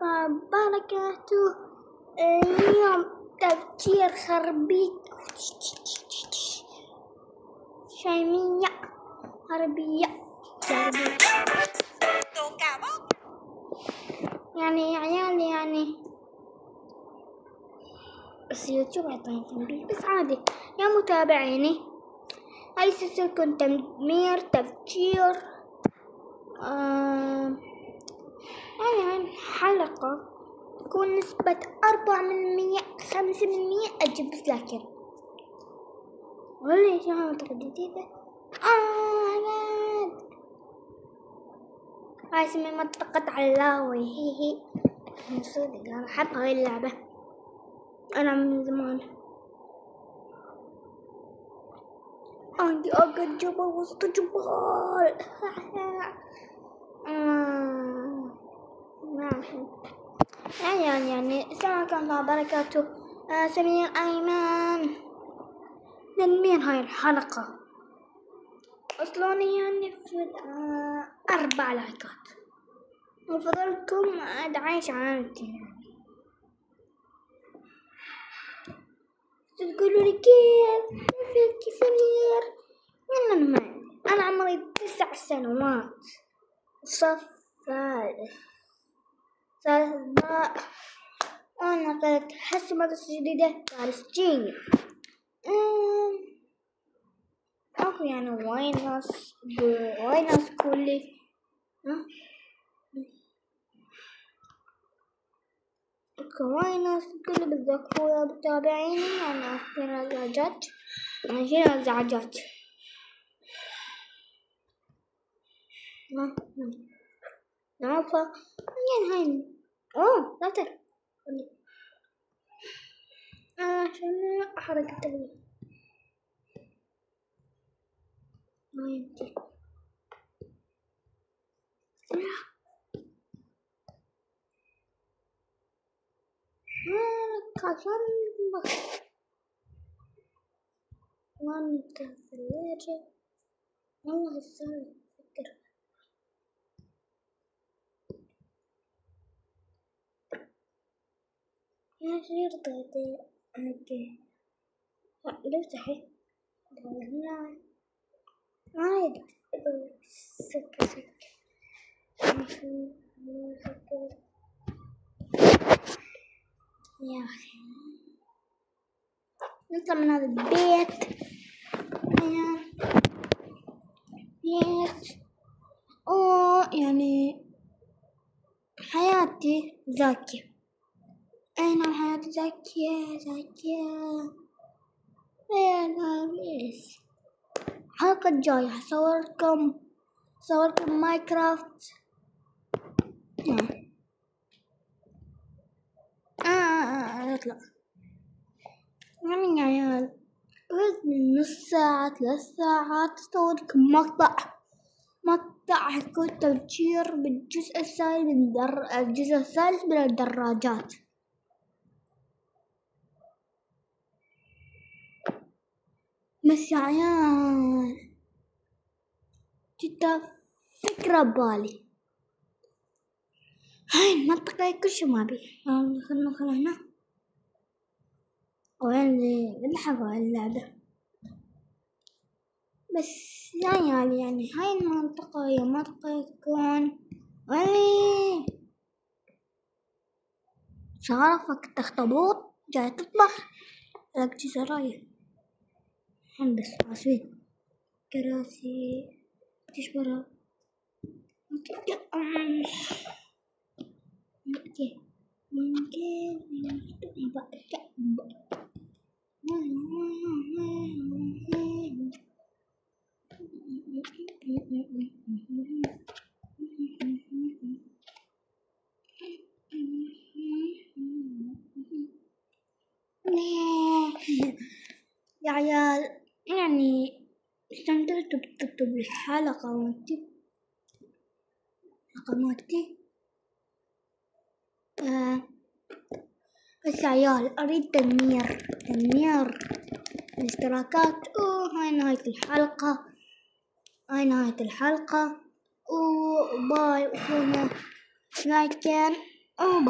وبركاته. اليوم تفجير خربيط شامية غربية يعني يا عيال يعني بس يوتيوب عطاني تنبيه بس عادي يا متابعيني. هاي سلسلة تدمير تفجير يعني حلقة تكون نسبة 4% 5% أجيب بس لكن ولا شي منطقة جديدة. هاي اسمها منطقة علاوي هي صدق أنا أحب هاي اللعبة أنا من زمان. عندي أقل جبل وسط جبال يعني السلام عليكم ورحمة الله وبركاته. سمير أيمن ندمين هاي الحلقة أصلاً يعني في 4 لايكات وفضلكم عايش عانتي يعني تقولوا لي كيف سمير. أنا عمري 9 سنوات صف ثالث أنا قلت حس مدرسة جديدة ثالث جي. أكو يعني وايد ناس كلي وايد ناس كلي بتذكروا يا متابعيني أنا أخبر الزعجات عشان الزعجات نعرفها يعني هاي لا ترى عشان أحرق التلوين ما يمكن عشان وانا الثلاجة والله السنة أفكر يا شير ضيطي اوكي لو صحي هنا عادي سكة يا أخي نطلع من هذا البيت يعني حياتي زاكية. أنا حياتي زاكية يا ناس. الحلقة الجاية هصوركم ماينكرافت اطلع يعني عيال نص ساعة 3 ساعات أصوركم مقطع يكون تفجير بالجزء الثالث من الدراجات. بس يا عيال جدا فكرة بالي هاي المنطقة كل شي ما بي ندخل هنا وين نلحق اللعبة. بس يا عيال يعني هاي المنطقة هي منطقة تكون ولي شغلفك تخطبوط جاي تطبخ لك جزراية بس عصير كراسي تشبرها يا عيال يعني استمتعت بالحلقة مالتي بس يا عيال أريد تدمير الاشتراكات. هاي نهاية الحلقة وباي وكونا لايكين وباي.